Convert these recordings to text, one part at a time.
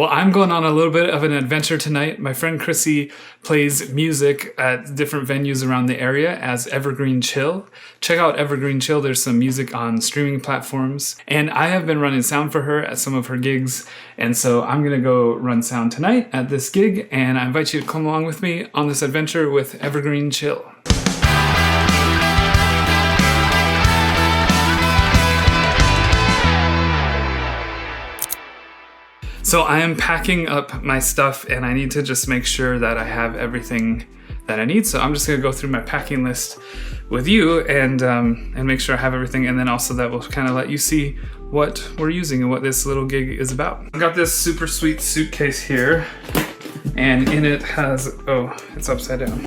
Well, I'm going on a little bit of an adventure tonight. My friend Chrissy plays music at different venues around the area as Evergreen Chill. Check out Evergreen Chill. There's some music on streaming platforms. And I have been running sound for her at some of her gigs. And so I'm going to go run sound tonight at this gig. And I invite you to come along with me on this adventure with Evergreen Chill. So I am packing up my stuff and I need to just make sure that I have everything that I need. So I'm just gonna go through my packing list with you and make sure I have everything. And then also that will kind of let you see what we're using and what this little gig is about. I've got this super sweet suitcase here and in it has, oh, it's upside down.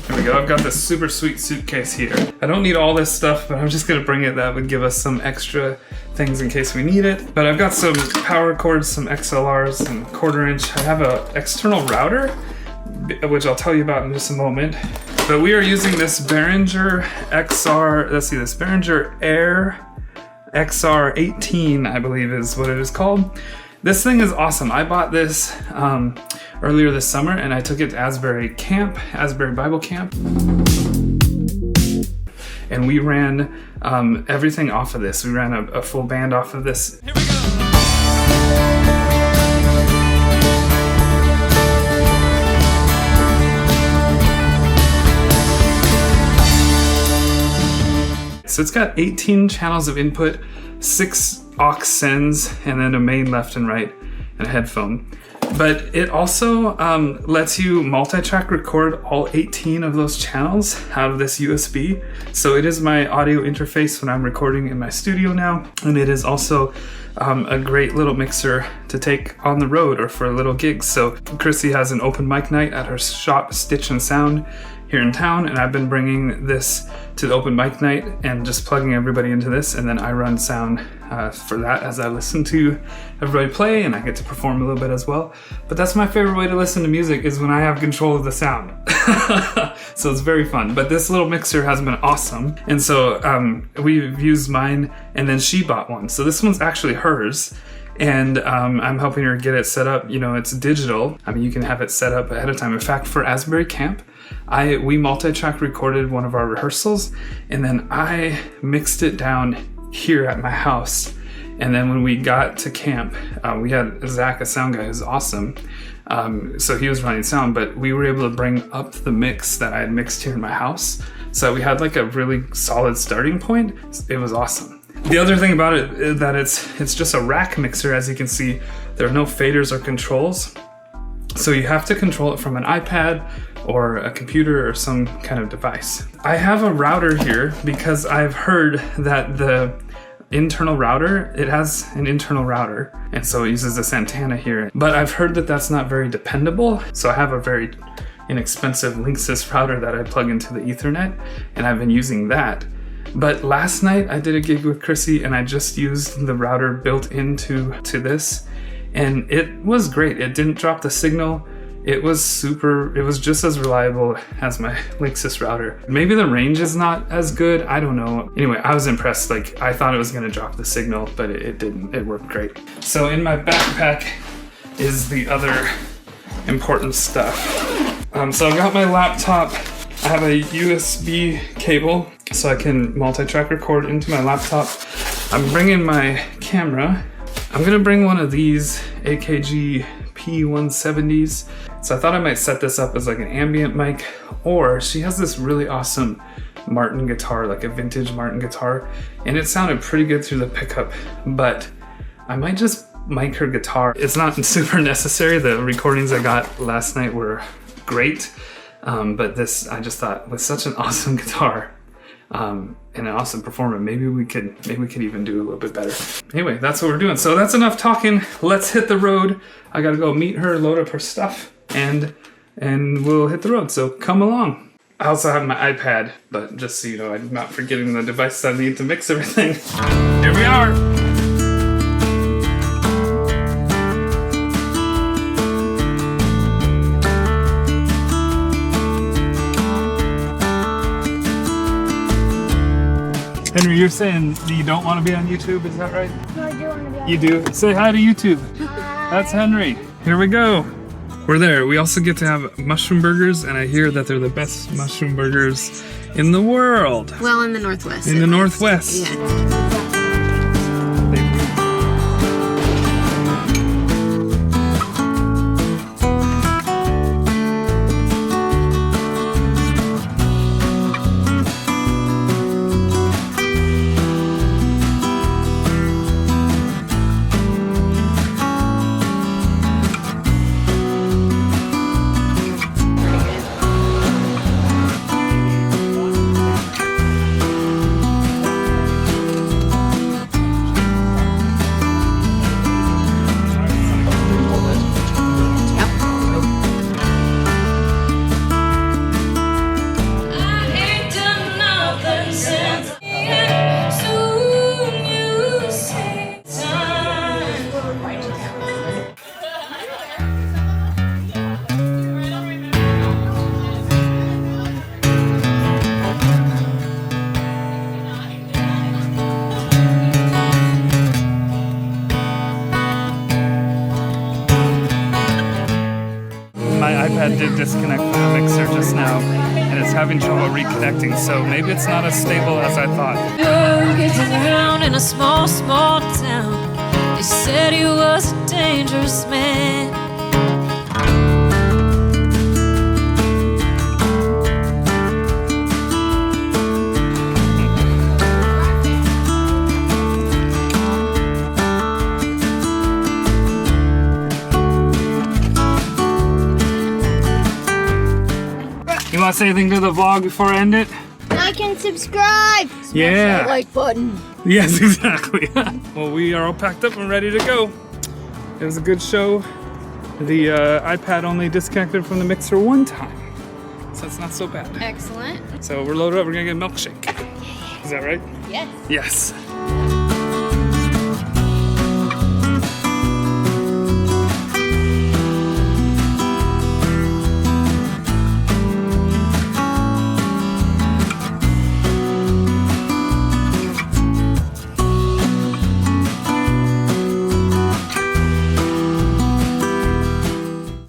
There we go, I've got this super sweet suitcase here. I don't need all this stuff, but I'm just gonna bring it. That would give us some extra things in case we need it. But I've got some power cords, some XLRs, some 1/4 inch. I have an external router, which I'll tell you about in just a moment. But we are using this Behringer XR, let's see, this Behringer Air XR18, I believe is what it is called. This thing is awesome. I bought this earlier this summer and I took it to Asbury Bible Camp. And we ran everything off of this. We ran a full band off of this. Here we go! So it's got 18 channels of input, 6 aux sends, and then a main left and right, and a headphone. But it also lets you multi-track record all 18 of those channels out of this USB. So it is my audio interface when I'm recording in my studio now. And it is also a great little mixer to take on the road or for little gigs. So Chrissy has an open mic night at her shop, Stitch and Sound, here in town, and I've been bringing this to the open mic night and just plugging everybody into this, and then I run sound for that as I listen to everybody play, and I get to perform a little bit as well. But that's my favorite way to listen to music, is when I have control of the sound. So it's very fun. But this little mixer has been awesome, and so we've used mine, and then she bought one. So this one's actually hers. And I'm helping her get it set up. You know, it's digital. I mean, you can have it set up ahead of time. In fact, for Asbury Camp, we multi-track recorded one of our rehearsals, and then I mixed it down here at my house. And then when we got to camp, we had Zach, a sound guy who's awesome. So he was running sound, but we were able to bring up the mix that I had mixed here in my house. So we had like a really solid starting point. It was awesome. The other thing about it is that it's just a rack mixer. As you can see, there are no faders or controls. So you have to control it from an iPad or a computer or some kind of device. I have a router here because I've heard that the internal router, it has an internal router, and so it uses this antenna here. But I've heard that that's not very dependable. So I have a very inexpensive Linksys router that I plug into the Ethernet, and I've been using that. But last night I did a gig with Chrissy and I just used the router built into this, and it was great. It didn't drop the signal. It was just as reliable as my Linksys router. Maybe the range is not as good, I don't know. Anyway, I was impressed. Like, I thought it was gonna drop the signal, but it didn't. It worked great. So in my backpack is the other important stuff. So I've got my laptop. I have a USB cable so I can multi-track record into my laptop. I'm bringing my camera. I'm gonna bring one of these AKG P170s. So I thought I might set this up as like an ambient mic, or she has this really awesome Martin guitar, like a vintage Martin guitar, and it sounded pretty good through the pickup, but I might just mic her guitar. It's not super necessary. The recordings I got last night were great. But this, I just thought, with such an awesome guitar and an awesome performer, maybe we could even do a little bit better. Anyway, that's what we're doing. So that's enough talking. Let's hit the road. I gotta go meet her, load up her stuff, and we'll hit the road. So come along. I also have my iPad, but just so you know, I'm not forgetting the device I need to mix everything. Here we are. Henry, you're saying you don't want to be on YouTube, is that right? No, I do want to be on You do? Say hi to YouTube. Hi. That's Henry. Here we go. We're there. We also get to have mushroom burgers, and I hear that they're the best mushroom burgers in the world. Well, in the Northwest. In the Northwest. Yeah. My iPad did disconnect from the mixer just now, and it's having trouble reconnecting, so maybe it's not as stable as I thought. Getting around in a small, small town. They said he was a dangerous man. You want to say anything to the vlog before I end it? Like and subscribe. Smash Yeah. that like button. Yes, exactly. Well, we are all packed up and ready to go. It was a good show. The iPad only disconnected from the mixer one time, so it's not so bad. Excellent. So we're loaded up. We're gonna get a milkshake. Is that right? Yes. Yes.